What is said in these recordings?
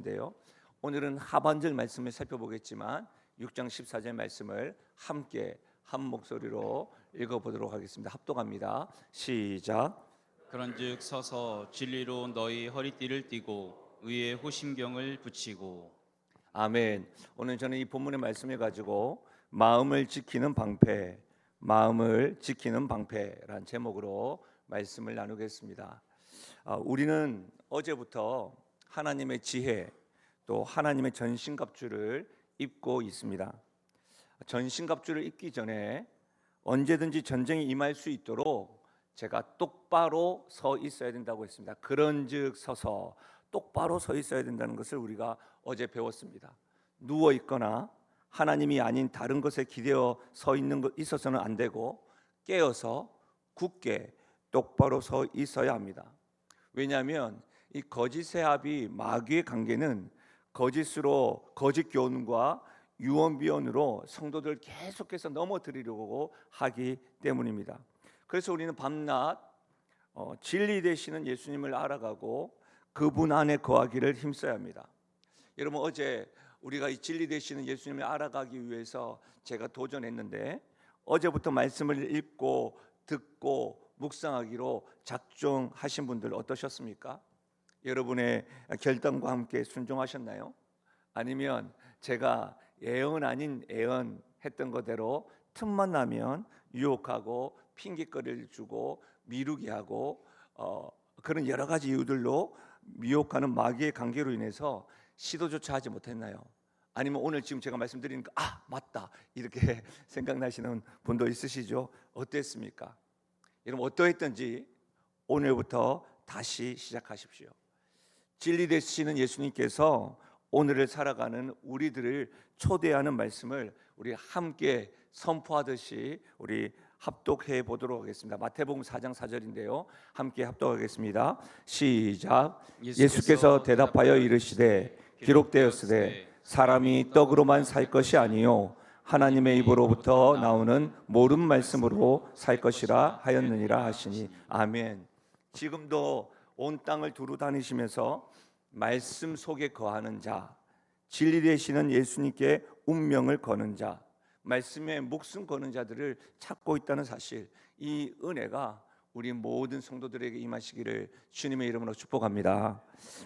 인데요. 오늘은 하반절 말씀을 살펴보겠지만 6장 14절 말씀을 함께 한 목소리로 읽어보도록 하겠습니다. 합독합니다. 시작. 그런즉 서서 진리로 너희 허리띠를 띠고 의의 호심경을 붙이고. 아멘. 오늘 저는 이 본문의 말씀을 가지고 마음을 지키는 방패, 마음을 지키는 방패라는 제목으로 말씀을 나누겠습니다. 우리는 어제부터 하나님의 지혜 또 하나님의 전신갑주를 입고 있습니다. 전신갑주를 입기 전에 언제든지 전쟁이 임할 수 있도록 제가 똑바로 서 있어야 된다고 했습니다. 그런즉 서서 똑바로 서 있어야 된다는 것을 우리가 어제 배웠습니다. 누워 있거나 하나님이 아닌 다른 것에 기대어 서 있는 것 있어서는 안 되고 깨어서 굳게 똑바로 서 있어야 합니다. 왜냐하면 이 거짓의 합이 마귀의 관계는 거짓으로 거짓 교훈과 유언비언으로 성도들 계속해서 넘어뜨리려고 하기 때문입니다. 그래서 우리는 밤낮 진리 되시는 예수님을 알아가고 그분 안에 거하기를 힘써야 합니다. 여러분, 어제 우리가 이 진리 되시는 예수님을 알아가기 위해서 제가 도전했는데 어제부터 말씀을 읽고 듣고 묵상하기로 작정하신 분들 어떠셨습니까? 여러분의 결단과 함께 순종하셨나요? 아니면 제가 예언 아닌 예언 했던 거대로 틈만 나면 유혹하고 핑계거리를 주고 미루게 하고 그런 여러 가지 이유들로 미혹하는 마귀의 관계로 인해서 시도조차 하지 못했나요? 아니면 오늘 지금 제가 말씀드리니까 맞다 이렇게 생각나시는 분도 있으시죠? 어땠습니까? 여러분, 어떠했든지 오늘부터 다시 시작하십시오. 진리 되시는 예수님께서 오늘을 살아가는 우리들을 초대하는 말씀을 우리 함께 선포하듯이 우리 합독해 보도록 하겠습니다. 마태복음 4장 4절인데요. 함께 합독하겠습니다. 시작. 예수께서 대답하여 이르시되 기록되었으되 사람이 떡으로만 살 것이 아니요 하나님의 입으로부터 나오는 모든 말씀으로 살 것이라 하였느니라 하시니. 아멘. 지금도 온 땅을 두루 다니시면서 말씀 속에 거하는 자, 진리 되시는 예수님께 운명을 거는 자, 말씀에 목숨 거는 자들을 찾고 있다는 사실, 이 은혜가 우리 모든 성도들에게 임하시기를 주님의 이름으로 축복합니다.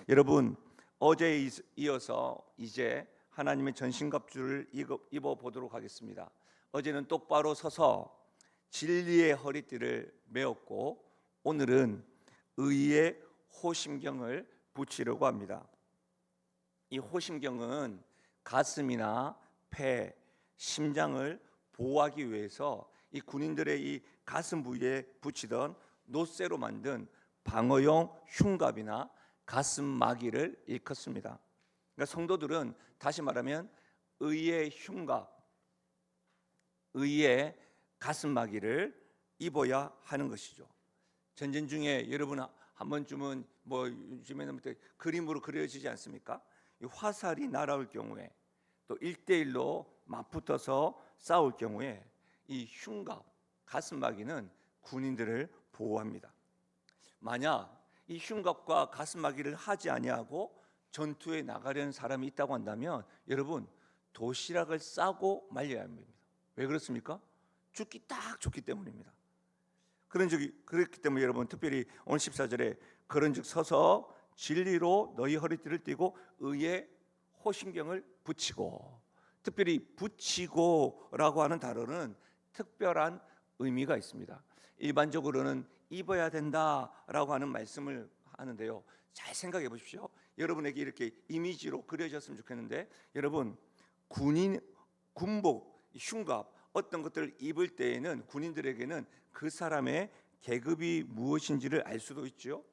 여러분, 어제에 이어서 이제 하나님의 전신갑주를 입어 보도록 하겠습니다. 어제는 똑바로 서서 진리의 허리띠를 메었고 오늘은 의의 호심경을 붙이려고 합니다. 이 호심경은 가슴이나 폐, 심장을 보호하기 위해서 이 군인들의 이 가슴 부위에 붙이던 노쇠로 만든 방어용 흉갑이나 가슴 마기를 일컫습니다. 그러니까 성도들은 다시 말하면 의의 흉갑, 의의 가슴 마기를 입어야 하는 것이죠. 전쟁 중에 여러분 한 번쯤은 요즘에는 그림으로 그려지지 않습니까? 이 화살이 날아올 경우에 또 1대1로 맞붙어서 싸울 경우에 이 흉갑, 가슴마기는 군인들을 보호합니다. 만약 이 흉갑과 가슴마기를 하지 아니하고 전투에 나가려는 사람이 있다고 한다면 여러분, 도시락을 싸고 말려야 합니다. 왜 그렇습니까? 죽기 딱 좋기 때문입니다. 그렇기 때문에 여러분, 특별히 오늘 14절에 그런즉 서서 진리로 너희 허리띠를 띠고 의의 호심경을 붙이고, 특별히 붙이고라고 하는 단어는 특별한 의미가 있습니다. 일반적으로는 입어야 된다라고 하는 말씀을 하는데요. 잘 생각해 보십시오. 여러분에게 이렇게 이미지로 그려졌으면 좋겠는데, 여러분, 군복, 흉갑 어떤 것들을 입을 때에는 군인들에게는 그 사람의 계급이 무엇인지를 알 수도 있죠.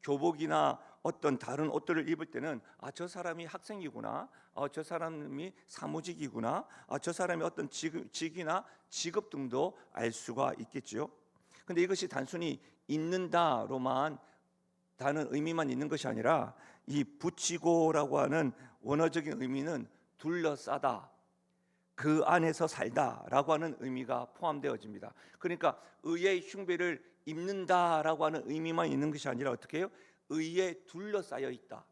교복이나 어떤 다른 옷들을 입을 때는 저 사람이 학생이구나, 저 사람이 사무직이구나, 저 사람이 어떤 직이나 직업 등도 알 수가 있겠죠. 근데 이것이 단순히 입는다로만 다른 의미만 있는 것이 아니라 이 붙이고라고 하는 원어적인 의미는 둘러싸다, 그 안에서 살다라고 하는 의미가 포함되어집니다. 그러니까 의의 흉배를 입는다라고 하는 의미만 있는 것이 아니라 어떻게 해요? 의에 둘러싸여 있다.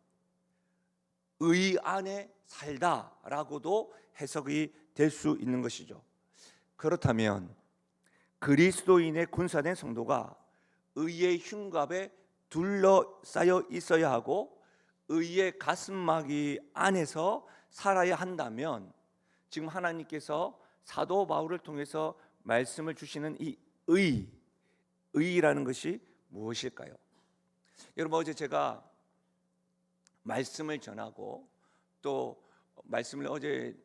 의 안에 살다라고도 해석이 될 수 있는 것이죠. 그렇다면 그리스도인의 군사된 성도가 의의 흉갑에 둘러싸여 있어야 하고 의의 가슴막이 안에서 살아야 한다면 지금 하나님께서 사도 바울을 통해서 말씀을 주시는 이 의라는 것이 무엇일까요? 여러분, 어제 제가 말씀을 전하고 또 말씀을 어제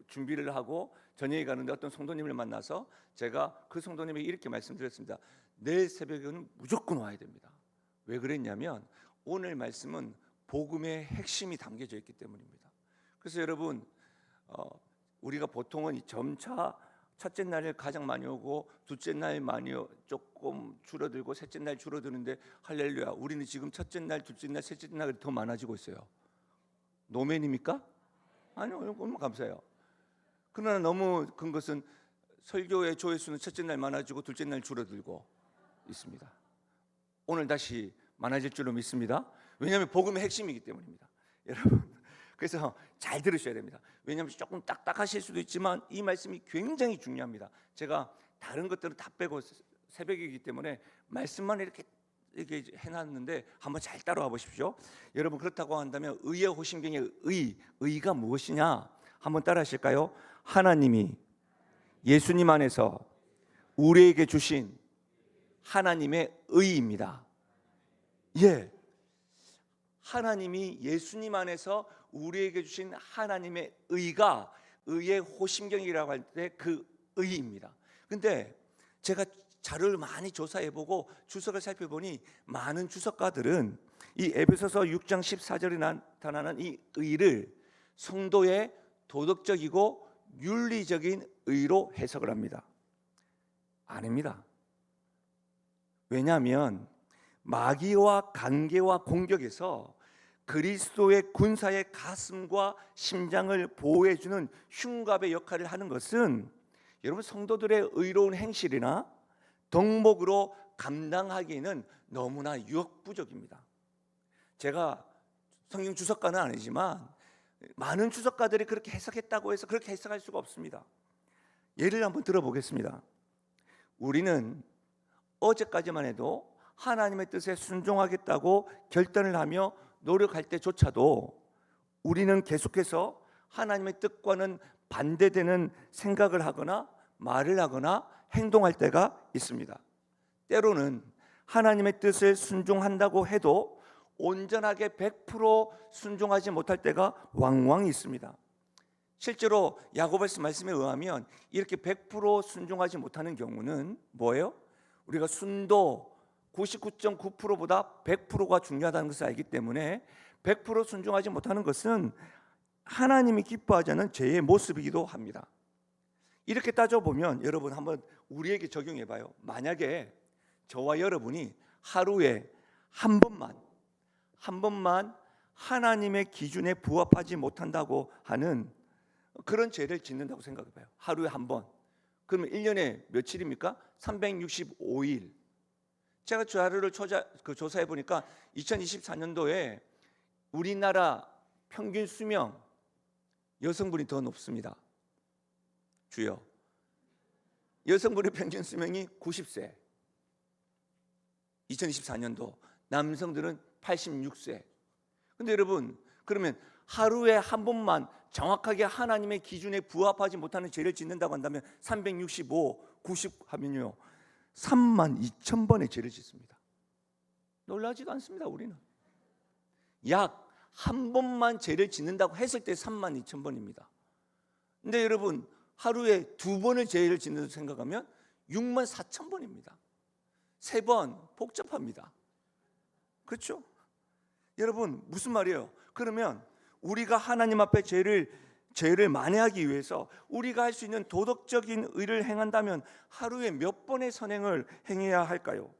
준비를 하고 저녁에 가는데 어떤 성도님을 만나서 제가 그 성도님에게 이렇게 말씀드렸습니다. 내일 새벽에는 무조건 와야 됩니다. 왜 그랬냐면 오늘 말씀은 복음의 핵심이 담겨져 있기 때문입니다. 그래서 여러분, 우리가 보통은 점차 첫째 날에 가장 많이 오고 둘째 날 많이 조금 줄어들고 셋째 날 줄어드는데 할렐루야, 우리는 지금 첫째 날, 둘째 날, 셋째 날이 더 많아지고 있어요. 노맨입니까? 아니요, 너무 감사해요. 그러나 너무 큰 것은 설교의 조회수는 첫째 날 많아지고 둘째 날 줄어들고 있습니다. 오늘 다시 많아질 줄로 믿습니다. 왜냐하면 복음의 핵심이기 때문입니다. 여러분, 그래서 잘 들으셔야 됩니다. 왜냐하면 조금 딱딱하실 수도 있지만 이 말씀이 굉장히 중요합니다. 제가 다른 것들은 다 빼고 새벽이기 때문에 말씀만 이렇게 해놨는데 한번 잘 따라와 보십시오. 여러분, 그렇다고 한다면 의의 호심경의 의가 무엇이냐 한번 따라 하실까요? 하나님이 예수님 안에서 우리에게 주신 하나님의 의입니다. 예, 하나님이 예수님 안에서 우리에게 주신 하나님의 의가 의의 호심경이라고 할 때 그 의입니다. 근데 제가 자료를 많이 조사해보고 주석을 살펴보니 많은 주석가들은 이 에베소서 6장 14절에 나타나는 이 의를 성도의 도덕적이고 윤리적인 의로 해석을 합니다. 아닙니다. 왜냐하면 마귀와 관계와 공격에서 그리스도의 군사의 가슴과 심장을 보호해주는 흉갑의 역할을 하는 것은 여러분 성도들의 의로운 행실이나 덕목으로 감당하기에는 너무나 유혹부족입니다. 제가 성경 주석가는 아니지만 많은 주석가들이 그렇게 해석했다고 해서 그렇게 해석할 수가 없습니다. 예를 한번 들어보겠습니다. 우리는 어제까지만 해도 하나님의 뜻에 순종하겠다고 결단을 하며 노력할 때조차도 우리는 계속해서 하나님의 뜻과는 반대되는 생각을 하거나 말을 하거나 행동할 때가 있습니다. 때로는 하나님의 뜻을 순종한다고 해도 온전하게 100% 순종하지 못할 때가 왕왕 있습니다. 실제로 야고보서 말씀에 의하면 이렇게 100% 순종하지 못하는 경우는 뭐예요? 우리가 순도 99.9%보다 100%가 중요하다는 것을 알기 때문에 100% 순종하지 못하는 것은 하나님이 기뻐하지 않는 죄의 모습이기도 합니다. 이렇게 따져보면 여러분 한번 우리에게 적용해 봐요. 만약에 저와 여러분이 하루에 한 번만 하나님의 기준에 부합하지 못한다고 하는 그런 죄를 짓는다고 생각해 봐요. 하루에 한 번. 그러면 1년에 며칠입니까? 365일. 제가 자료를 조사해 보니까 2024년도에 우리나라 평균 수명 여성분이 더 높습니다. 주요. 여성분의 평균 수명이 90세. 2024년도. 남성들은 86세. 근데 여러분, 그러면 하루에 한 번만 정확하게 하나님의 기준에 부합하지 못하는 죄를 짓는다고 한다면 365, 90 하면요 32,000번의 죄를 짓습니다. 놀라지도 않습니다. 우리는 약 한 번만 죄를 짓는다고 했을 때 32,000번입니다. 근데 여러분 하루에 두 번을 죄를 짓는다고 생각하면 64,000번입니다. 세 번 복잡합니다. 그렇죠? 여러분 무슨 말이에요? 그러면 우리가 하나님 앞에 죄를 만회하기 위해서 우리가 할 수 있는 도덕적인 의를 행한다면 하루에 몇 번의 선행을 행해야 할까요?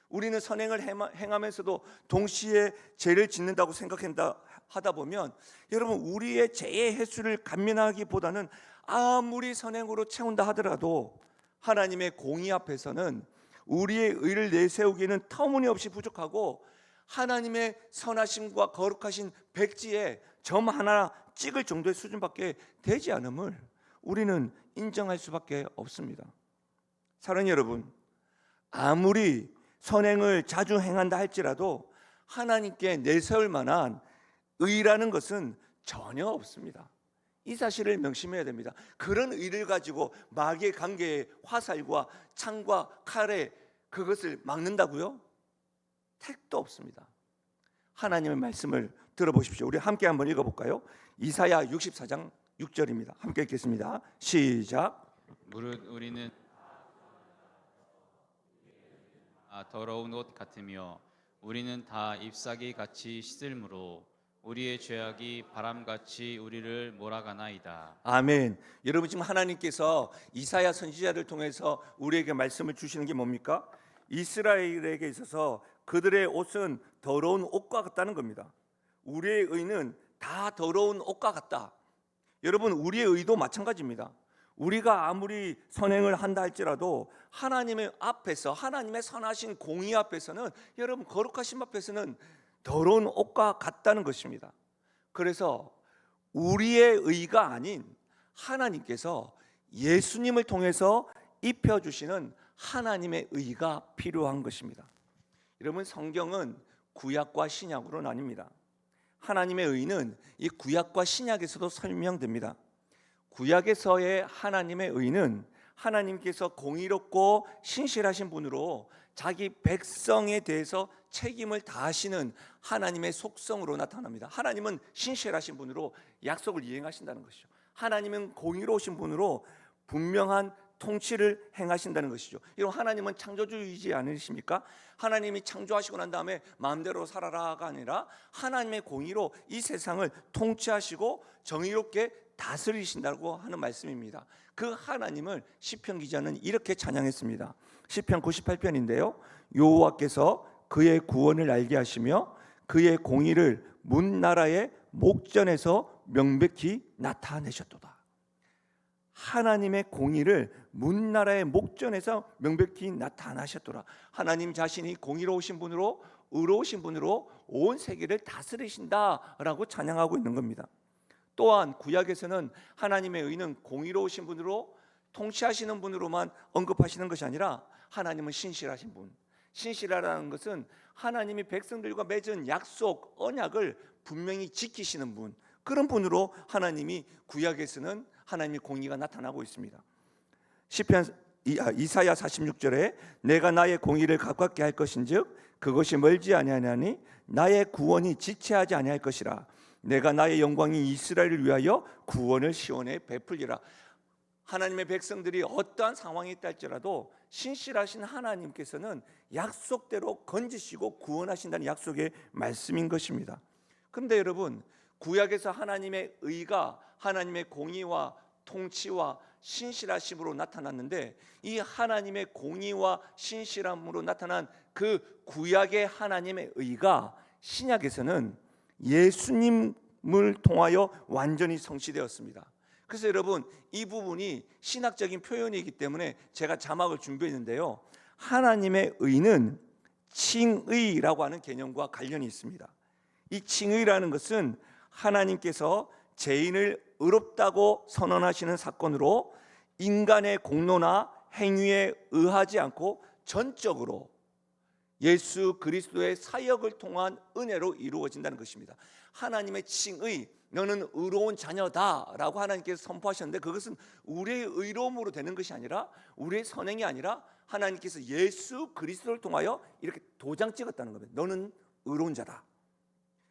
우리는 선행을 행하면서도 동시에 죄를 짓는다고 생각한다 하다 보면 여러분 우리의 죄의 횟수를 감면하기보다는 아무리 선행으로 채운다 하더라도 하나님의 공의 앞에서는 우리의 의를 내세우기에는 터무니없이 부족하고 하나님의 선하심과 거룩하신 백지에 점 하나 찍을 정도의 수준밖에 되지 않음을 우리는 인정할 수밖에 없습니다. 사랑하는 여러분, 아무리 선행을 자주 행한다 할지라도 하나님께 내세울 만한 의라는 것은 전혀 없습니다. 이 사실을 명심해야 됩니다. 그런 의를 가지고 마귀의 관계에 화살과 창과 칼에 그것을 막는다고요? 택도 없습니다. 하나님의 말씀을 들어보십시오. 우리 함께 한번 읽어볼까요? 이사야 64장 6절입니다. 함께 읽겠습니다. 시작. 무릇 우리는 더러운 옷 같으며 우리는 다 잎사귀 같이 시들므로 우리의 죄악이 바람같이 우리를 몰아가나이다. 아멘. 여러분, 지금 하나님께서 이사야 선지자를 통해서 우리에게 말씀을 주시는 게 뭡니까? 이스라엘에게 있어서 그들의 옷은 더러운 옷과 같다는 겁니다. 우리의 의는 다 더러운 옷과 같다. 여러분, 우리의 의도 마찬가지입니다. 우리가 아무리 선행을 한다 할지라도 하나님의 앞에서, 하나님의 선하신 공의 앞에서는, 여러분, 거룩하신 앞에서는 더러운 옷과 같다는 것입니다. 그래서 우리의 의가 아닌 하나님께서 예수님을 통해서 입혀주시는 하나님의 의가 필요한 것입니다. 여러분, 성경은 구약과 신약으로 나뉩니다. 하나님의 의는 이 구약과 신약에서도 설명됩니다. 구약에서의 하나님의 의는 하나님께서 공의롭고 신실하신 분으로 자기 백성에 대해서 책임을 다하시는 하나님의 속성으로 나타납니다. 하나님은 신실하신 분으로 약속을 이행하신다는 것이죠. 하나님은 공의로우신 분으로 분명한 통치를 행하신다는 것이죠. 여러분, 하나님은 창조주이지 않으십니까? 하나님이 창조하시고 난 다음에 마음대로 살아라가 아니라 하나님의 공의로 이 세상을 통치하시고 정의롭게 다스리신다고 하는 말씀입니다. 그 하나님을 시편 기자는 이렇게 찬양했습니다. 시편 98편인데요. 여호와께서 그의 구원을 알게 하시며 그의 공의를 문나라의 목전에서 명백히 나타내셨도다. 하나님의 공의를 문나라의 목전에서 명백히 나타나셨더라. 하나님 자신이 공의로우신 분으로, 의로우신 분으로 온 세계를 다스리신다라고 찬양하고 있는 겁니다. 또한 구약에서는 하나님의 의는 공의로우신 분으로, 통치하시는 분으로만 언급하시는 것이 아니라 하나님은 신실하신 분, 신실하라는 것은 하나님이 백성들과 맺은 약속, 언약을 분명히 지키시는 분, 그런 분으로 하나님이 구약에서는 하나님의 공의가 나타나고 있습니다. 시편 이사야 46절에 내가 나의 공의를 가깝게 할 것인즉 그것이 멀지 아니하나니 나의 구원이 지체하지 아니할 것이라. 내가 나의 영광이 이스라엘을 위하여 구원을 시온에 베풀리라. 하나님의 백성들이 어떠한 상황에 있다 할지라도 신실하신 하나님께서는 약속대로 건지시고 구원하신다는 약속의 말씀인 것입니다. 그런데 여러분, 구약에서 하나님의 의가 하나님의 공의와 통치와 신실하심으로 나타났는데, 이 하나님의 공의와 신실함으로 나타난 그 구약의 하나님의 의가 신약에서는 예수님을 통하여 완전히 성취되었습니다. 그래서 여러분, 이 부분이 신학적인 표현이기 때문에 제가 자막을 준비했는데요. 하나님의 의는 칭의라고 하는 개념과 관련이 있습니다. 이 칭의라는 것은 하나님께서 죄인을 의롭다고 선언하시는 사건으로 인간의 공로나 행위에 의하지 않고 전적으로 예수 그리스도의 사역을 통한 은혜로 이루어진다는 것입니다. 하나님의 칭의, 너는 의로운 자녀다라고 하나님께서 선포하셨는데, 그것은 우리의 의로움으로 되는 것이 아니라, 우리의 선행이 아니라 하나님께서 예수 그리스도를 통하여 이렇게 도장 찍었다는 겁니다. 너는 의로운 자다.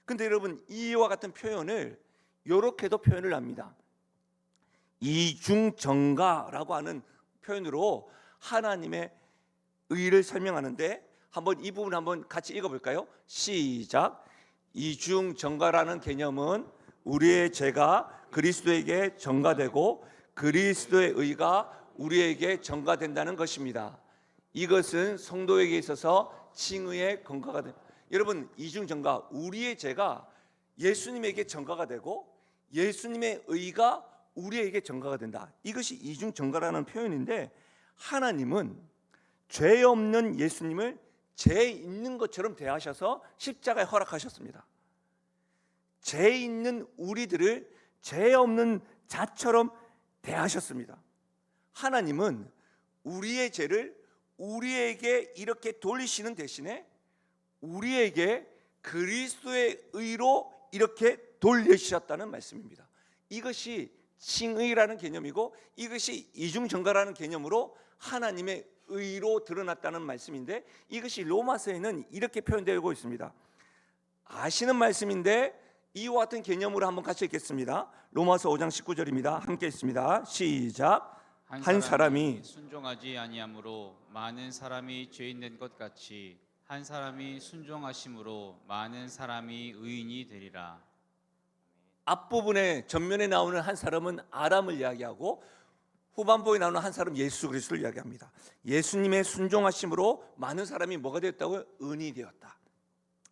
근데 여러분, 이와 같은 표현을 이렇게도 표현을 합니다. 이중정가라고 하는 표현으로 하나님의 의를 설명하는데, 한번 이 부분 한번 같이 읽어볼까요? 시작. 이중정가라는 개념은 우리의 죄가 그리스도에게 전가되고 그리스도의 의가 우리에게 전가된다는 것입니다. 이것은 성도에게 있어서 칭의의 근거가 됩니다. 여러분, 이중정가, 우리의 죄가 예수님에게 전가가 되고 예수님의 의가 우리에게 전가가 된다. 이것이 이중정가라는 표현인데, 하나님은 죄 없는 예수님을 죄 있는 것처럼 대하셔서 십자가에 허락하셨습니다. 죄 있는 우리들을 죄 없는 자처럼 대하셨습니다. 하나님은 우리의 죄를 우리에게 이렇게 돌리시는 대신에 우리에게 그리스도의 의로 이렇게 돌려주셨다는 말씀입니다. 이것이 칭의라는 개념이고 이것이 이중전가라는 개념으로 하나님의 의로 드러났다는 말씀인데, 이것이 로마서에는 이렇게 표현되고 있습니다. 아시는 말씀인데 이와 같은 개념으로 한번 같이 읽겠습니다. 로마서 5장 19절입니다. 함께 읽습니다. 시작. 한 사람이 순종하지 아니함으로 많은 사람이 죄인 된 것 같이 한 사람이 순종하심으로 많은 사람이 의인이 되리라. 앞부분에 전면에 나오는 한 사람은 아람을 이야기하고 후반부에 나오는 한 사람은 예수 그리스도를 이야기합니다. 예수님의 순종하심으로 많은 사람이 뭐가 되었다고요? 의인이 되었다.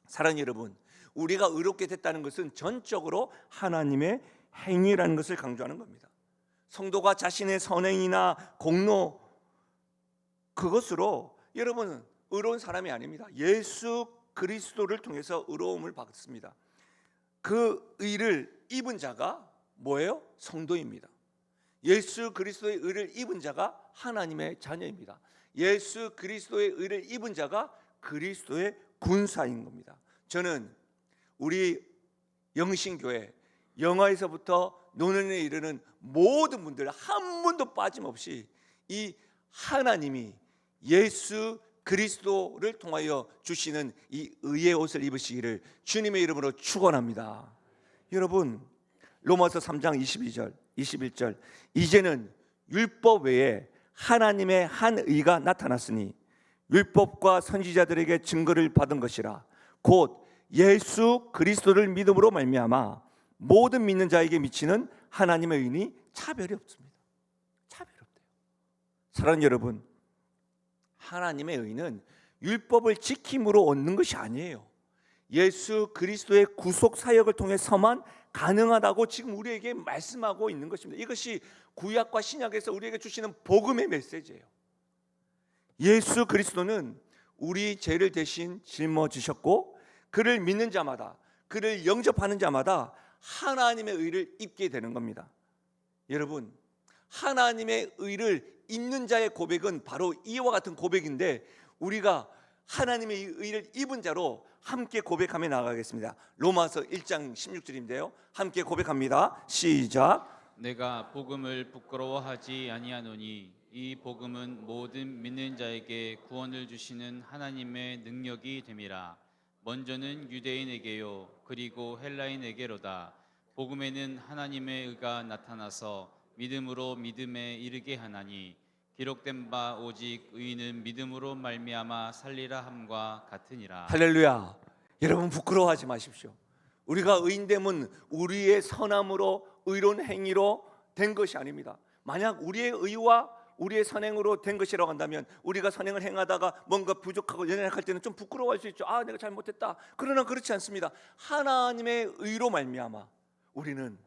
사랑하는 여러분, 우리가 의롭게 됐다는 것은 전적으로 하나님의 행위라는 것을 강조하는 겁니다. 성도가 자신의 선행이나 공로 그것으로 여러분은 의로운 사람이 아닙니다. 예수 그리스도를 통해서 의로움을 받습니다. 그 의를 입은 자가 뭐예요? 성도입니다. 예수 그리스도의 의를 입은 자가 하나님의 자녀입니다. 예수 그리스도의 의를 입은 자가 그리스도의 군사인 겁니다. 저는 우리 영신교회 영화에서부터 노년에 이르는 모든 분들 한 분도 빠짐없이 이 하나님이 예수 그리스도를 통하여 주시는 이 의의 옷을 입으시기를 주님의 이름으로 축원합니다. 여러분, 로마서 3장 22절 21절 이제는 율법 외에 하나님의 한 의가 나타났으니 율법과 선지자들에게 증거를 받은 것이라 곧 예수 그리스도를 믿음으로 말미암아 모든 믿는 자에게 미치는 하나님의 의인이 차별이 없습니다. 차별이 없대요. 사랑하는 여러분, 하나님의 의는 율법을 지킴으로 얻는 것이 아니에요. 예수 그리스도의 구속 사역을 통해서만 가능하다고 지금 우리에게 말씀하고 있는 것입니다. 이것이 구약과 신약에서 우리에게 주시는 복음의 메시지예요. 예수 그리스도는 우리 죄를 대신 짊어지셨고 그를 믿는 자마다, 그를 영접하는 자마다 하나님의 의를 입게 되는 겁니다. 여러분, 하나님의 의를 입는 자의 고백은 바로 이와 같은 고백인데 우리가 하나님의 의를 입은 자로 함께 고백하며 나아가겠습니다. 로마서 1장 16절인데요. 함께 고백합니다. 시작. 내가 복음을 부끄러워하지 아니하노니 이 복음은 모든 믿는 자에게 구원을 주시는 하나님의 능력이 됨이라. 먼저는 유대인에게요 그리고 헬라인에게로다. 복음에는 하나님의 의가 나타나서 믿음으로 믿음에 이르게 하나니 기록된 바 오직 의인은 믿음으로 말미암아 살리라 함과 같으니라. 할렐루야. 여러분 부끄러워하지 마십시오. 우리가 의인됨은 우리의 선함으로 의로운 행위로 된 것이 아닙니다. 만약 우리의 의와 우리의 선행으로 된 것이라고 한다면 우리가 선행을 행하다가 뭔가 부족하고 연약할 때는 좀 부끄러워할 수 있죠. 아, 내가 잘못했다. 그러나 그렇지 않습니다. 하나님의 의로 말미암아 우리는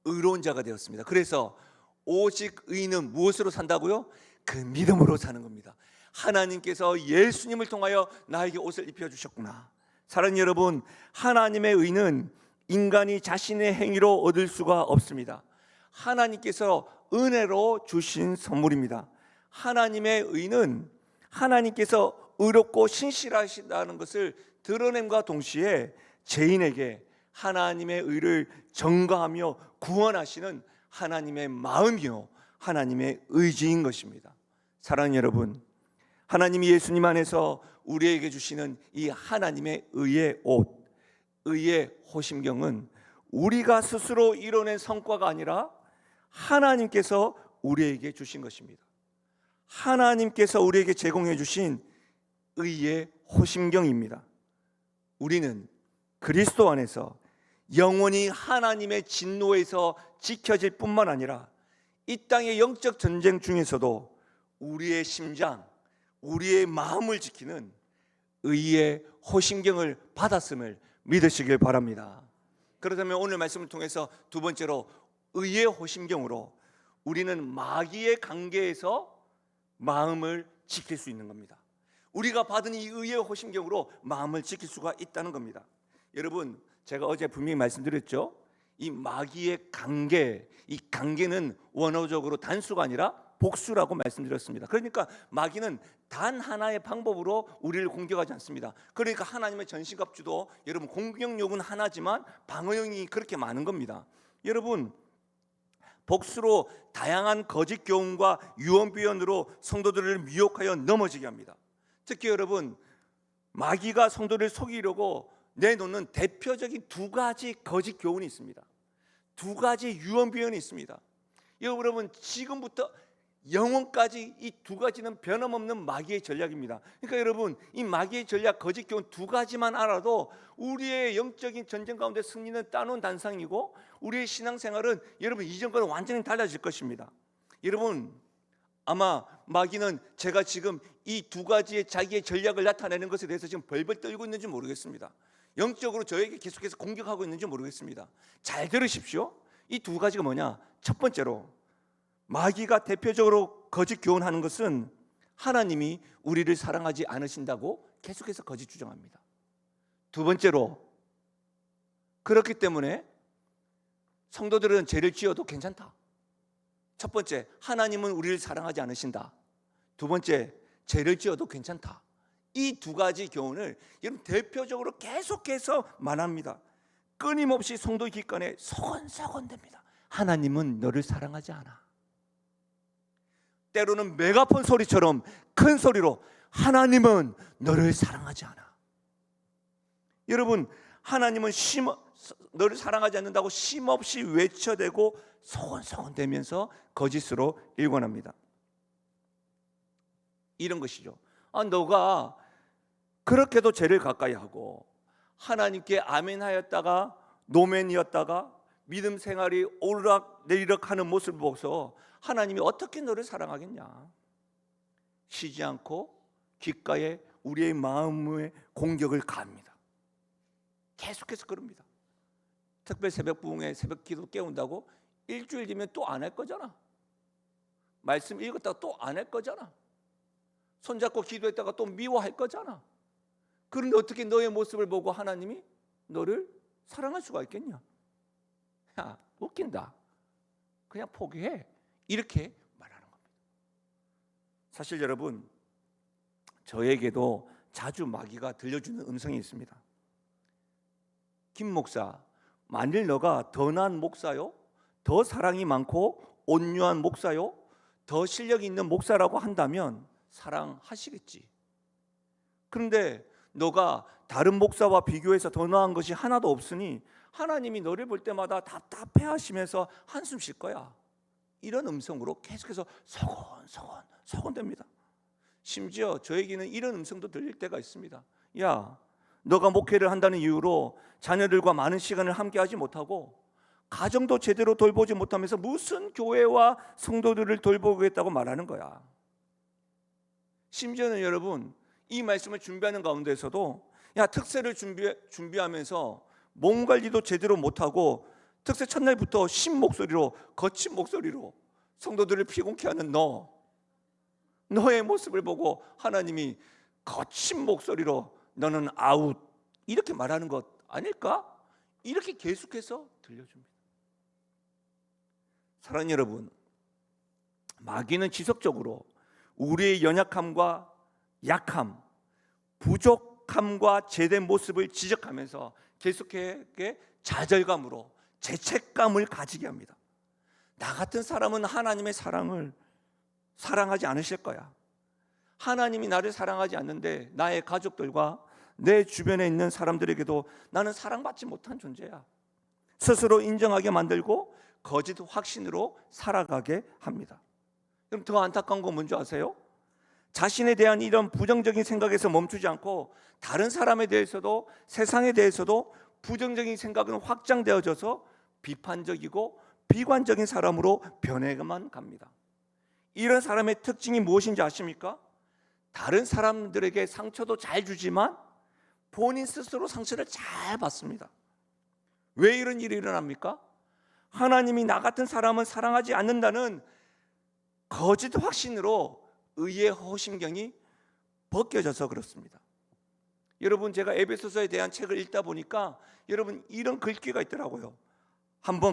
의로운 자가 되었습니다. 그래서 오직 의인은 무엇으로 산다고요? 그 믿음으로 사는 겁니다. 하나님께서 예수님을 통하여 나에게 옷을 입혀주셨구나. 사랑하는 여러분, 하나님의 의는 인간이 자신의 행위로 얻을 수가 없습니다. 하나님께서 은혜로 주신 선물입니다. 하나님의 의는 하나님께서 의롭고 신실하시다는 것을 드러냄과 동시에 죄인에게 하나님의 의를 전가하며 구원하시는 하나님의 마음이요 하나님의 의지인 것입니다. 사랑하는 여러분, 하나님이 예수님 안에서 우리에게 주시는 이 하나님의 의의 옷, 의의 호심경은 우리가 스스로 이뤄낸 성과가 아니라 하나님께서 우리에게 주신 것입니다. 하나님께서 우리에게 제공해 주신 의의 호심경입니다. 우리는 그리스도 안에서 영원히 하나님의 진노에서 지켜질 뿐만 아니라 이 땅의 영적 전쟁 중에서도 우리의 심장, 우리의 마음을 지키는 의의 호심경을 받았음을 믿으시길 바랍니다. 그렇다면 오늘 말씀을 통해서 두 번째로 의의 호심경으로 우리는 마귀의 관계에서 마음을 지킬 수 있는 겁니다. 우리가 받은 이 의의 호심경으로 마음을 지킬 수가 있다는 겁니다. 여러분, 제가 어제 분명히 말씀드렸죠. 이 마귀의 관계, 이 관계는 원어적으로 단수가 아니라 복수라고 말씀드렸습니다. 그러니까 마귀는 단 하나의 방법으로 우리를 공격하지 않습니다. 그러니까 하나님의 전신갑주도 여러분 공격력은 하나지만 방어력이 그렇게 많은 겁니다. 여러분, 복수로 다양한 거짓 교훈과 유언비언으로 성도들을 미혹하여 넘어지게 합니다. 특히 여러분, 마귀가 성도를 속이려고 내놓는 대표적인 두 가지 거짓 교훈이 있습니다. 두 가지 유언비언이 있습니다. 여러분, 지금부터 영원까지 이 두 가지는 변함없는 마귀의 전략입니다. 그러니까 여러분, 이 마귀의 전략, 거짓 교훈 두 가지만 알아도 우리의 영적인 전쟁 가운데 승리는 따놓은 단상이고 우리의 신앙생활은 여러분 이전과는 완전히 달라질 것입니다. 여러분, 아마 마귀는 제가 지금 이 두 가지의 자기의 전략을 나타내는 것에 대해서 지금 벌벌 떨고 있는지 모르겠습니다. 영적으로 저에게 계속해서 공격하고 있는지 모르겠습니다. 잘 들으십시오. 이 두 가지가 뭐냐? 첫 번째로, 마귀가 대표적으로 거짓 교훈하는 것은 하나님이 우리를 사랑하지 않으신다고 계속해서 거짓 주장합니다. 두 번째로, 그렇기 때문에 성도들은 죄를 지어도 괜찮다. 첫 번째, 하나님은 우리를 사랑하지 않으신다. 두 번째, 죄를 지어도 괜찮다. 이 두 가지 교훈을 여러분 대표적으로 계속해서 말합니다. 끊임없이 성도 귓간에 소곤소곤됩니다. 하나님은 너를 사랑하지 않아. 때로는 메가폰 소리처럼 큰 소리로 하나님은 너를 사랑하지 않아. 여러분, 하나님은 너를 사랑하지 않는다고 쉼없이 외쳐대고 소곤소곤대면서 거짓으로 일관합니다. 이런 것이죠. 너가 그렇게도 죄를 가까이 하고 하나님께 아멘하였다가 노멘이었다가 믿음 생활이 오르락 내리락 하는 모습을 보고서 하나님이 어떻게 너를 사랑하겠냐. 쉬지 않고 귓가에 우리의 마음의 공격을 가합니다. 계속해서 그럽니다. 특별 새벽 부흥회 새벽 기도 깨운다고 일주일 뒤면 또 안 할 거잖아. 말씀 읽었다가 또 안 할 거잖아. 손잡고 기도했다가 또 미워할 거잖아. 그런데 어떻게 너의 모습을 보고 하나님이 너를 사랑할 수가 있겠냐? 야, 웃긴다. 그냥 포기해. 이렇게 말하는 겁니다. 사실 여러분, 저에게도 자주 마귀가 들려주는 음성이 있습니다. 김 목사, 만일 너가 더 나은 목사요, 더 사랑이 많고 온유한 목사요, 더 실력이 있는 목사라고 한다면 사랑하시겠지. 그런데 너가 다른 목사와 비교해서 더 나은 것이 하나도 없으니 하나님이 너를 볼 때마다 답답해하시면서 한숨 쉴 거야. 이런 음성으로 계속해서 소곤됩니다. 심지어 저에게는 이런 음성도 들릴 때가 있습니다. 야, 너가 목회를 한다는 이유로 자녀들과 많은 시간을 함께하지 못하고 가정도 제대로 돌보지 못하면서 무슨 교회와 성도들을 돌보겠다고 말하는 거야. 심지어는 여러분, 이 말씀을 준비하는 가운데서도 특세를 준비하면서 몸 관리도 제대로 못하고 특세 첫날부터 신 목소리로, 거친 목소리로 성도들을 피곤케 하는 너의 모습을 보고 하나님이 거친 목소리로 너는 아웃, 이렇게 말하는 것 아닐까? 이렇게 계속해서 들려줍니다. 사랑하는 여러분, 마귀는 지속적으로 우리의 연약함과 약함, 부족함과 제된 모습을 지적하면서 계속해서 좌절감으로 죄책감을 가지게 합니다. 나 같은 사람은 하나님의 사랑을 사랑하지 않으실 거야. 하나님이 나를 사랑하지 않는데 나의 가족들과 내 주변에 있는 사람들에게도 나는 사랑받지 못한 존재야. 스스로 인정하게 만들고 거짓 확신으로 살아가게 합니다. 그럼 더 안타까운 건 뭔지 아세요? 자신에 대한 이런 부정적인 생각에서 멈추지 않고 다른 사람에 대해서도 세상에 대해서도 부정적인 생각은 확장되어져서 비판적이고 비관적인 사람으로 변해만 갑니다. 이런 사람의 특징이 무엇인지 아십니까? 다른 사람들에게 상처도 잘 주지만 본인 스스로 상처를 잘 받습니다. 왜 이런 일이 일어납니까? 하나님이 나 같은 사람은 사랑하지 않는다는 거짓 확신으로 의의 허심경이 벗겨져서 그렇습니다. 여러분, 제가 에베소서에 대한 책을 읽다 보니까 여러분 이런 글귀가 있더라고요.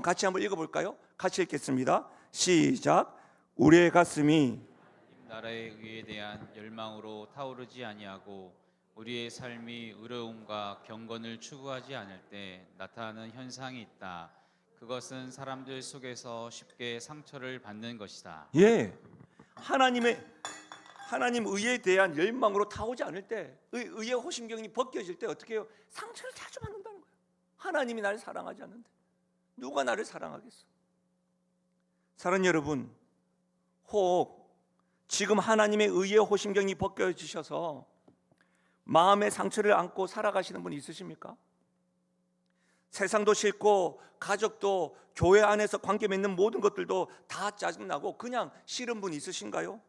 같이 한번 읽어볼까요? 같이 읽겠습니다. 시작. 우리의 가슴이 나라의 의에 대한 열망으로 타오르지 아니하고 우리의 삶이 의로움과 경건을 추구하지 않을 때 나타나는 현상이 있다. 그것은 사람들 속에서 쉽게 상처를 받는 것이다. 예, 하나님 의에 대한 열망으로 타오지 않을 때, 의의 호심경이 벗겨질 때 어떻게 해요? 상처를 자주 받는다는 거예요. 하나님이 나를 사랑하지 않는데 누가 나를 사랑하겠어? 사랑하는 여러분, 혹 지금 하나님의 의의 호심경이 벗겨지셔서 마음의 상처를 안고 살아가시는 분이 있으십니까? 세상도 싫고 가족도 교회 안에서 관계 맺는 모든 것들도 다 짜증나고 그냥 싫은 분 있으신가요?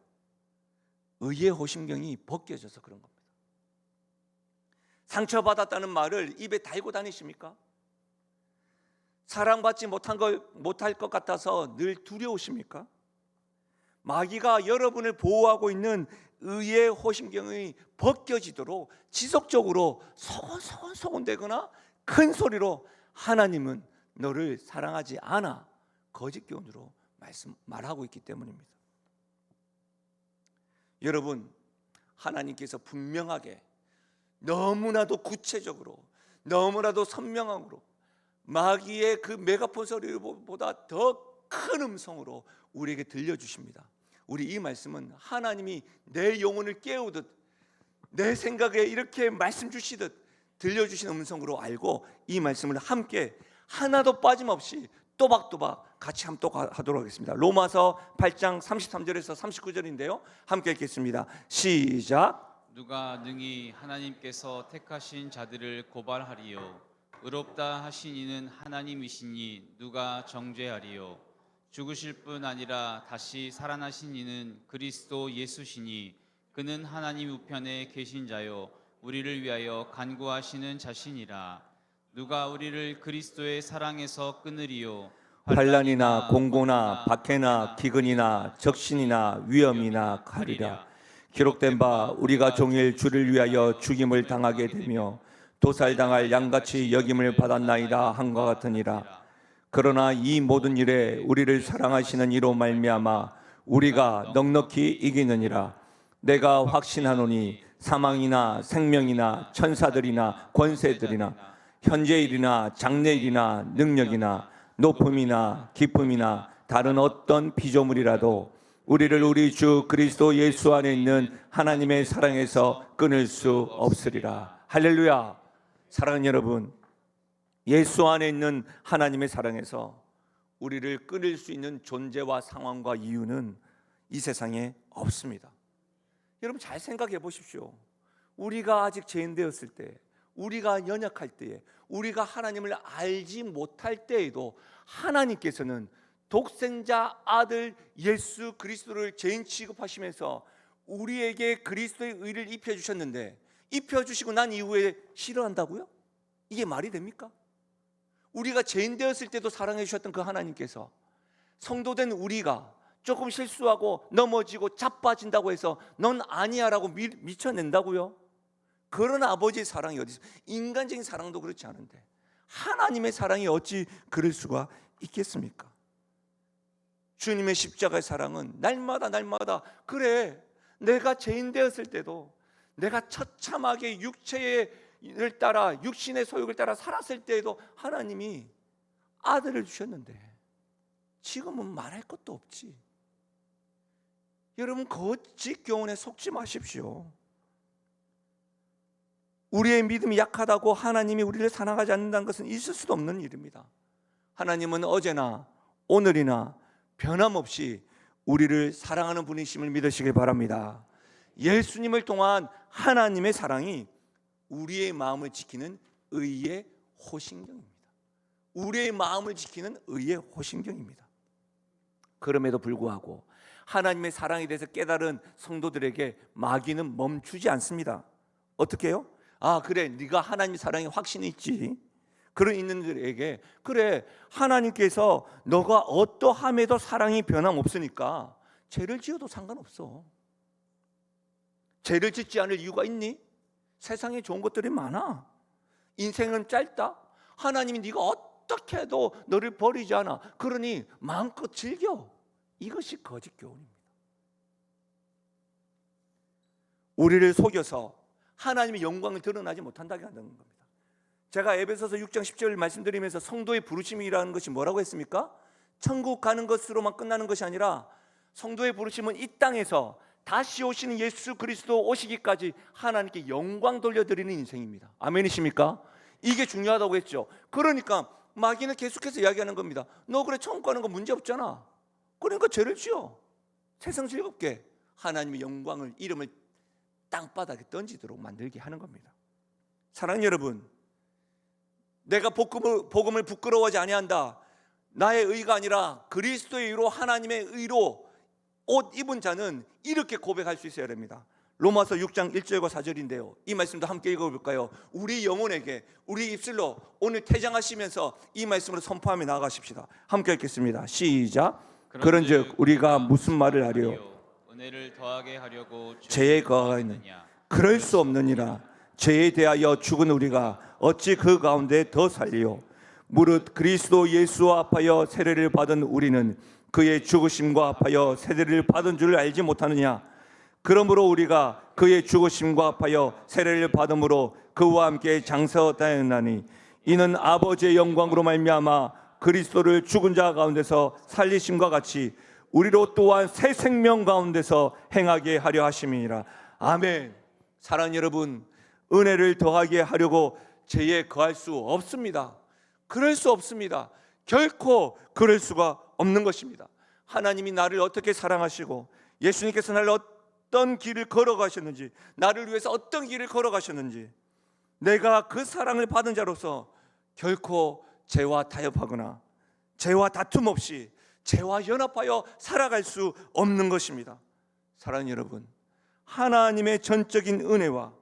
의의 호심경이 벗겨져서 그런 겁니다. 상처받았다는 말을 입에 달고 다니십니까? 사랑받지 못할 것 같아서 늘 두려우십니까? 마귀가 여러분을 보호하고 있는 의의 호심경이 벗겨지도록 지속적으로 소곤소곤대거나 큰 소리로 하나님은 너를 사랑하지 않아 거짓 교훈으로 말하고 있기 때문입니다. 여러분, 하나님께서 분명하게 너무나도 구체적으로 너무나도 선명함으로 마귀의 그 메가폰 소리보다 더 큰 음성으로 우리에게 들려주십니다. 우리 이 말씀은 하나님이 내 영혼을 깨우듯 내 생각에 이렇게 말씀 주시듯 들려주신 음성으로 알고 이 말씀을 함께 하나도 빠짐없이 또박또박 같이 함독하도록 하겠습니다. 로마서 8장 33절에서 39절인데요, 함께 읽겠습니다. 시작. 누가 능히 하나님께서 택하신 자들을 고발하리요? 의롭다 하신 이는 하나님이시니 누가 정죄하리요? 죽으실 뿐 아니라 다시 살아나신 이는 그리스도 예수시니 그는 하나님 우편에 계신 자요 우리를 위하여 간구하시는 자신이라. 누가 우리를 그리스도의 사랑에서 끊으리요? 환난이나 공고나 박해나 기근이나 적신이나 위험이나 칼이라. 기록된 바 우리가 종일 주를 위하여 죽임을 당하게 되며 도살당할 양같이 여김을 받았나이다 한과 같으니라. 그러나 이 모든 일에 우리를 사랑하시는 이로 말미암아 우리가 넉넉히 이기느니라. 내가 확신하노니 사망이나 생명이나 천사들이나 권세들이나 현재일이나 장래일이나 능력이나 높음이나 기쁨이나 다른 어떤 피조물이라도 우리를 우리 주 그리스도 예수 안에 있는 하나님의 사랑에서 끊을 수 없으리라. 할렐루야. 사랑하는 여러분, 예수 안에 있는 하나님의 사랑에서 우리를 끊을 수 있는 존재와 상황과 이유는 이 세상에 없습니다. 여러분 잘 생각해 보십시오. 우리가 아직 죄인되었을 때, 우리가 연약할 때에, 우리가 하나님을 알지 못할 때에도 하나님께서는 독생자 아들 예수 그리스도를 죄인 취급하시면서 우리에게 그리스도의 의를 입혀주셨는데, 입혀주시고 난 이후에 싫어한다고요? 이게 말이 됩니까? 우리가 죄인 되었을 때도 사랑해 주셨던 그 하나님께서 성도된 우리가 조금 실수하고 넘어지고 자빠진다고 해서 넌 아니야 라고 미쳐낸다고요? 그런 아버지의 사랑이 어디 있어요? 인간적인 사랑도 그렇지 않은데 하나님의 사랑이 어찌 그럴 수가 있겠습니까? 주님의 십자가의 사랑은 날마다 그래, 내가 죄인 되었을 때도, 내가 처참하게 육체를 따라 육신의 소욕을 따라 살았을 때에도 하나님이 아들을 주셨는데 지금은 말할 것도 없지. 여러분 거짓 교훈에 속지 마십시오. 우리의 믿음이 약하다고 하나님이 우리를 사랑하지 않는다는 것은 있을 수도 없는 일입니다. 하나님은 어제나 오늘이나 변함없이 우리를 사랑하는 분이심을 믿으시길 바랍니다. 예수님을 통한 하나님의 사랑이 우리의 마음을 지키는 의의 호심경입니다. 우리의 마음을 지키는 의의 호심경입니다. 그럼에도 불구하고 하나님의 사랑에 대해서 깨달은 성도들에게 마귀는 멈추지 않습니다. 어떻게 해요? 아 그래, 네가 하나님의 사랑에 확신이 있지. 그런 있는 들에게 그래, 하나님께서 너가 어떠함에도 사랑이 변함없으니까 죄를 지어도 상관없어. 죄를 짓지 않을 이유가 있니? 세상에 좋은 것들이 많아. 인생은 짧다. 하나님이 네가 어떻게 해도 너를 버리지 않아. 그러니 마음껏 즐겨. 이것이 거짓 교훈입니다. 우리를 속여서 하나님의 영광을 드러나지 못한다고 하는 겁니다. 제가 에베소서 6장 10절 말씀드리면서 성도의 부르심이라는 것이 뭐라고 했습니까? 천국 가는 것으로만 끝나는 것이 아니라 성도의 부르심은 이 땅에서 다시 오시는 예수 그리스도 오시기까지 하나님께 영광 돌려드리는 인생입니다. 아멘이십니까? 이게 중요하다고 했죠. 그러니까 마귀는 계속해서 이야기하는 겁니다. 너 그래 천국 가는 거 문제 없잖아. 그러니까 죄를 지어. 세상 즐겁게 하나님의 영광을, 이름을 땅바닥에 던지도록 만들게 하는 겁니다. 사랑하는 여러분, 내가 복음을 부끄러워하지 아니한다. 나의 의가 아니라 그리스도의 의로, 하나님의 의로 옷 입은 자는 이렇게 고백할 수 있어야 됩니다. 로마서 6장 1절과 4절인데요. 이 말씀도 함께 읽어볼까요? 우리 영혼에게, 우리 입술로 오늘 퇴장하시면서 이 말씀으로 선포하며 나아가십시다. 함께 읽겠습니다. 시작. 그런즉 우리가 무슨 말을 하리요? 은혜를 더하게 하려고 죄에 거하였느냐? 그럴 수 없느니라. 죄에 대하여 죽은 우리가 어찌 그 가운데 더 살리요? 무릇 그리스도 예수와 합하여 세례를 받은 우리는 그의 죽으심과 합하여 세례를 받은 줄 알지 못하느냐? 그러므로 우리가 그의 죽으심과 합하여 세례를 받음으로 그와 함께 장사하였나니 이는 아버지의 영광으로 말미암아 그리스도를 죽은 자 가운데서 살리심과 같이 우리로 또한 새 생명 가운데서 행하게 하려 하심이니라. 아멘. 사랑하는 여러분, 은혜를 더하게 하려고 죄에 거할 수 없습니다. 그럴 수 없습니다. 결코 그럴 수가 없는 것입니다. 하나님이 나를 어떻게 사랑하시고 예수님께서 나를 어떤 길을 걸어가셨는지, 나를 위해서 어떤 길을 걸어가셨는지, 내가 그 사랑을 받은 자로서 결코 죄와 타협하거나 죄와 다툼 없이 죄와 연합하여 살아갈 수 없는 것입니다. 사랑하는 여러분, 하나님의 전적인 은혜와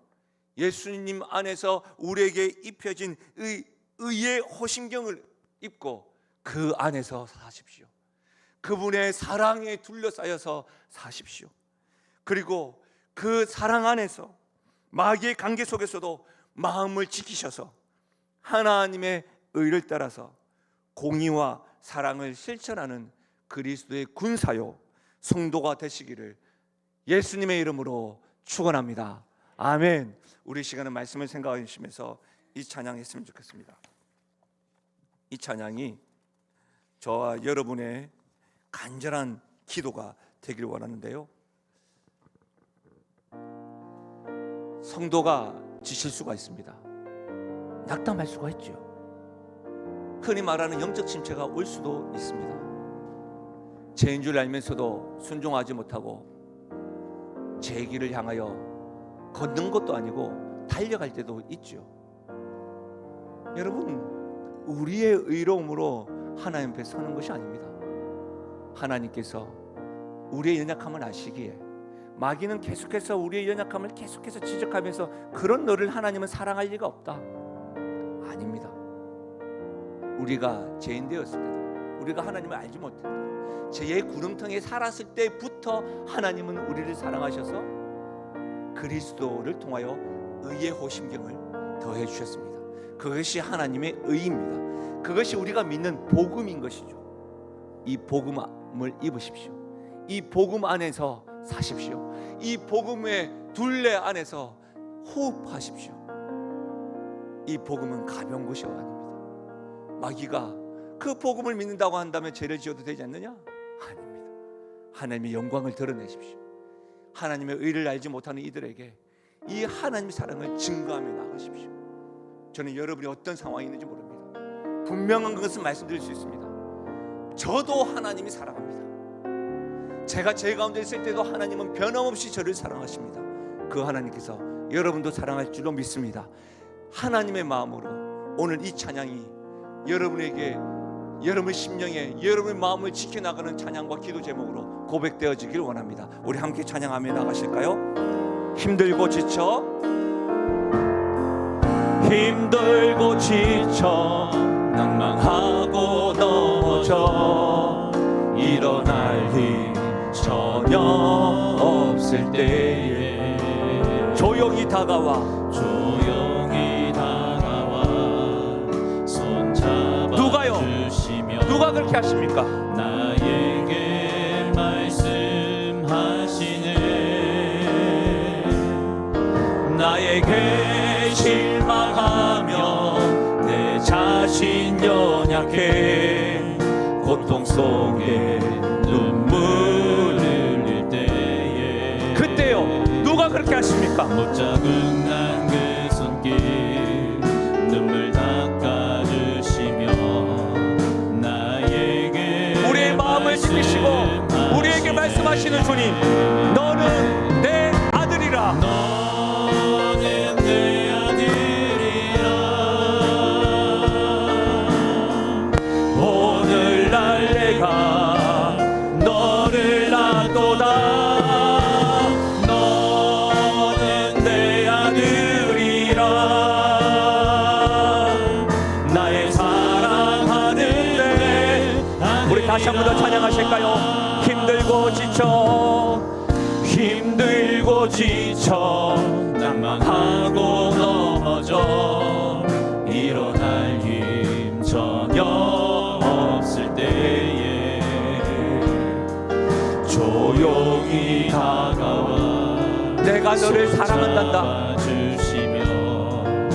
예수님 안에서 우리에게 입혀진 의의 호심경을 입고 그 안에서 사십시오. 그분의 사랑에 둘러싸여서 사십시오. 그리고 그 사랑 안에서 마귀의 관계 속에서도 마음을 지키셔서 하나님의 의를 따라서 공의와 사랑을 실천하는 그리스도의 군사요 성도가 되시기를 예수님의 이름으로 축원합니다. 아멘. 우리 시간은 말씀을 생각해 주시면서 이 찬양했으면 좋겠습니다. 이 찬양이 저와 여러분의 간절한 기도가 되길 원하는데요, 성도가 지칠 수가 있습니다. 낙담할 수가 있죠. 흔히 말하는 영적 침체가 올 수도 있습니다. 죄인 줄 알면서도 순종하지 못하고 제 길을 향하여 걷는 것도 아니고 달려갈 때도 있죠. 여러분, 우리의 의로움으로 하나님 앞에 서는 것이 아닙니다. 하나님께서 우리의 연약함을 아시기에, 마귀는 계속해서 우리의 연약함을 계속해서 지적하면서 그런 너를 하나님은 사랑할 리가 없다. 아닙니다. 우리가 죄인 되었을 때도, 우리가 하나님을 알지 못했을 때, 죄의 구렁텅이에 살았을 때부터 하나님은 우리를 사랑하셔서 그리스도를 통하여 의의 호심경을 더해 주셨습니다. 그것이 하나님의 의입니다. 그것이 우리가 믿는 복음인 것이죠. 이 복음을 입으십시오. 이 복음 안에서 사십시오. 이 복음의 둘레 안에서 호흡하십시오. 이 복음은 가벼운 것이 아닙니다. 마귀가 그 복음을 믿는다고 한다면 죄를 지어도 되지 않느냐? 아닙니다. 하나님의 영광을 드러내십시오. 하나님의 의를 알지 못하는 이들에게 이 하나님의 사랑을 증거하며 나가십시오. 저는 여러분이 어떤 상황이 있는지 모릅니다. 분명한 것은 말씀드릴 수 있습니다. 저도 하나님이 사랑합니다. 제가 죄 가운데 있을 때도 하나님은 변함없이 저를 사랑하십니다. 그 하나님께서 여러분도 사랑할 줄로 믿습니다. 하나님의 마음으로 오늘 이 찬양이 여러분에게, 여러분의 심령에, 여러분의 마음을 지켜나가는 찬양과 기도 제목으로 고백되어지길 원합니다. 우리 함께 찬양하며 나가실까요? 힘들고 지쳐 낭망하고 넘어져 일어날 힘 전혀 없을 때에 다가와 조용히 다가와 손잡아 누가요? 주시며 누가 그렇게 하십니까? 나에게 말씀하시네. 나에게 실망하며 내 자신 연약해 고통 속에 눈물 흘릴 때에 그때요 누가 그렇게 하십니까? 못자국난 그 손길 눈물 닦아주시며 나에게 우리의 마음을 지키시고 우리에게 말씀하시는 주님, 너는 내 아들이라. 너는 내 아들이라. 오늘날 내가 너를 낳도다. 너는 내 아들이라. 나의 사랑하는데. 우리 다시 한 번 더 찬양하실까요? 힘들고 지쳐 낭망하고 넘어져 일어날 힘 전혀 없을 때에 조용히 다가와 내가 너를 사랑한단다.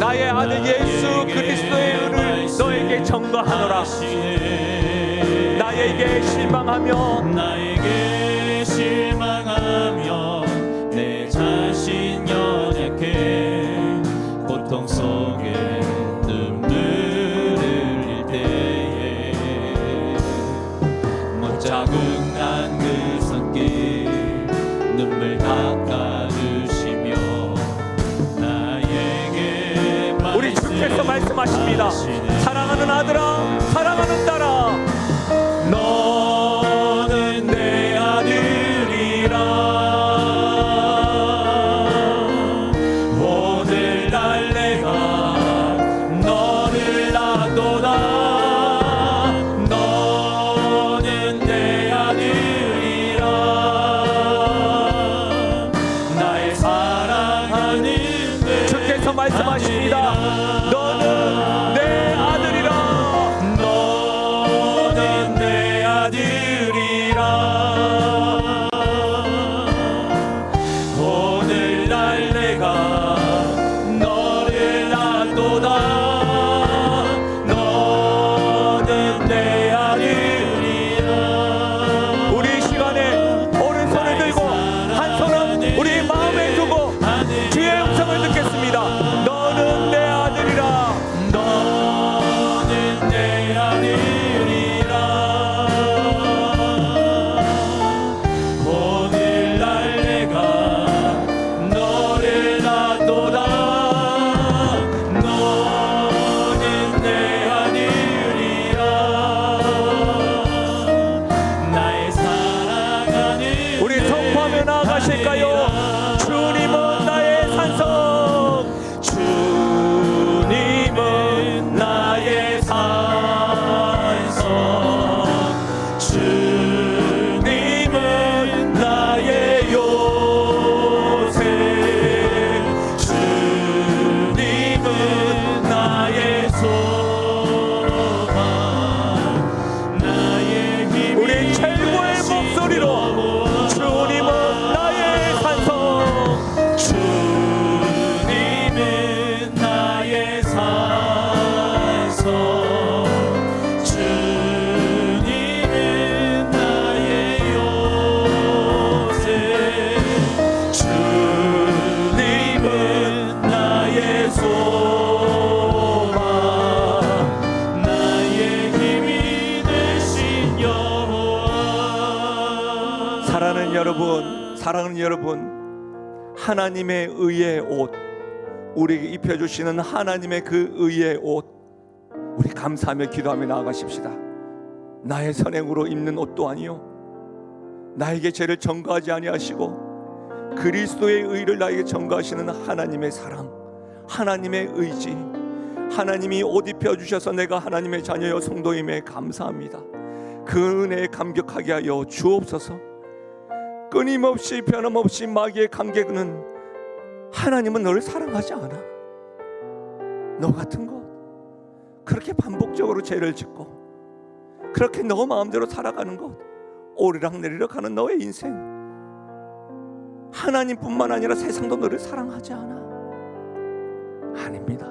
나의 아들 예수 그리스도의 은을 너에게 전가하노라. 나에게 실망하며 내 자신 연약해 고통 속에 눈물 흘릴 때에 못자국난 그 손길 눈물 닦아주시며 나에게 우리 주께서 말씀하십니다. 사랑하는 아들아, 사랑하는 딸아, 너는 내 아들이라. 오늘날 내가 너를 낳도다. 너는 내 아들이라. 나의 사랑하는 주께서 말씀하십니다. 너는 내 아들이라. 너는 내 아들이라. 오늘날 내가 너를 낳도다. 너는 내 아들이라. 우리 시간에 오른손을 들고 한 손은 우리 마음에 두고 주의 음성을 듣겠습니다. 너는 내 아들이라. 너는 내 아들이라. 오늘날 내가 너를 낳도다. 너는 내 아들이라. 나의 사랑하는 우리 선포하며 나아가실까요? 주님은 나의 산성. 주님은 나의 산성. 주님은 나의 요새. 주님은 나의 소망. 나의 힘이 우리 최고의 목소리로 주님은 나의 산성. 주님은 나의 산성. 주님은 나의 요새. 주님은 나의 소망. 나의 힘이 되신 여호와. 사랑하는 여러분, 하나님의 의의 옷, 우리에게 입혀주시는 하나님의 그 의의 옷, 우리 감사하며 기도하며 나아가십시다. 나의 선행으로 입는 옷도 아니요, 나에게 죄를 전가하지 아니하시고 그리스도의 의를 나에게 전가하시는 하나님의 사랑, 하나님의 의지, 하나님이 옷 입혀주셔서 내가 하나님의 자녀여 성도임에 감사합니다. 그 은혜에 감격하게 하여 주옵소서. 끊임없이 변함없이 마귀의 관계는 하나님은 너를 사랑하지 않아. 너 같은 것 그렇게 반복적으로 죄를 짓고 그렇게 너 마음대로 살아가는 것, 오르락내리락 하는 너의 인생, 하나님뿐만 아니라 세상도 너를 사랑하지 않아. 아닙니다.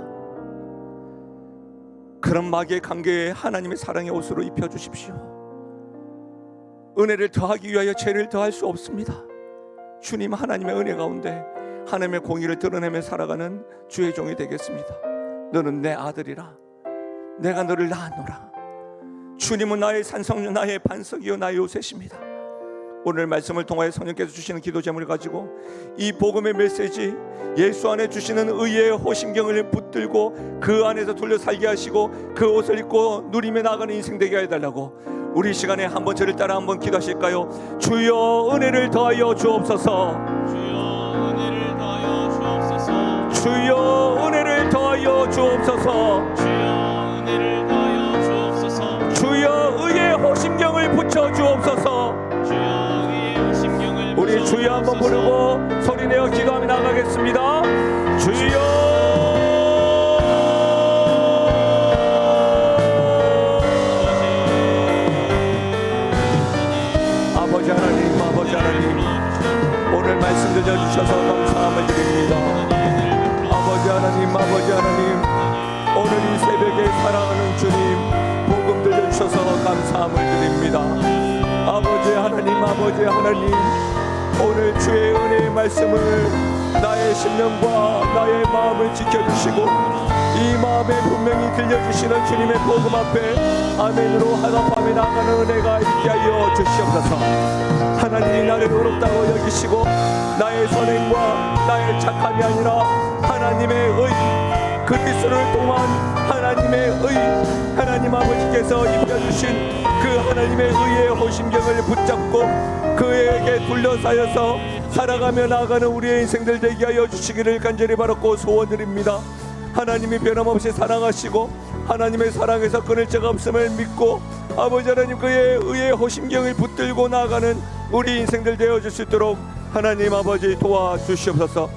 그런 마귀의 관계에 하나님의 사랑의 옷으로 입혀주십시오. 은혜를 더하기 위하여 죄를 더할 수 없습니다. 주님 하나님의 은혜 가운데 하나님의 공의를 드러내며 살아가는 주의 종이 되겠습니다. 너는 내 아들이라, 내가 너를 낳았노라. 주님은 나의 산성류, 나의 반석이요 나의 요새십니다. 오늘 말씀을 통하여 성령께서 주시는 기도 제목을 가지고 이 복음의 메시지, 예수 안에 주시는 의의 호심경을 붙들고 그 안에서 돌려 살게 하시고 그 옷을 입고 누리며 나가는 인생 되게 해달라고 우리 시간에 한번 저를 따라 한번 기도하실까요? 주여 은혜를 더하여 주옵소서. 주여 은혜를 더하여 주옵소서. 주여 은혜를 더하여 주옵소서. 주여 은혜를 더하여 주옵소서. 주여 의의 호심경을 붙여 주옵소서. 주여 의의 호심경을 우리 주여 한번 부르고 소리내어 기도하며 나가겠습니다. 주여 아버지 하나님, 아버지 하나님, 오늘 말씀 들려주셔서 감사함을 드립니다. 아버지 하나님, 아버지 하나님, 오늘 이 새벽에 사랑하는 주님 복음 들려주셔서 감사함을 드립니다. 아버지 하나님, 아버지 하나님, 오늘 주의 은혜의 말씀을 나의 심령과 나의 마음을 지켜주시고 이 마음에 분명히 들려주시는 주님의 복음 앞에 아멘으로 화답하며 나가는 은혜가 있게 하여 주시옵소서. 하나님이 나를 의롭다고 여기시고 나의 선행과 나의 착함이 아니라 하나님의 의, 그리스도를 통한 하나님의 의, 하나님 아버지께서 입혀주신 그 하나님의 의의 호심경을 붙잡고 그에게 둘러싸여서 살아가며 나아가는 우리의 인생들 되게 하여 주시기를 간절히 바랐고 소원드립니다. 하나님이 변함없이 사랑하시고 하나님의 사랑에서 끊을 자가 없음을 믿고 아버지 하나님 그의 의의 호심경을 붙들고 나아가는 우리 인생들 되어줄 수 있도록 하나님 아버지 도와주시옵소서.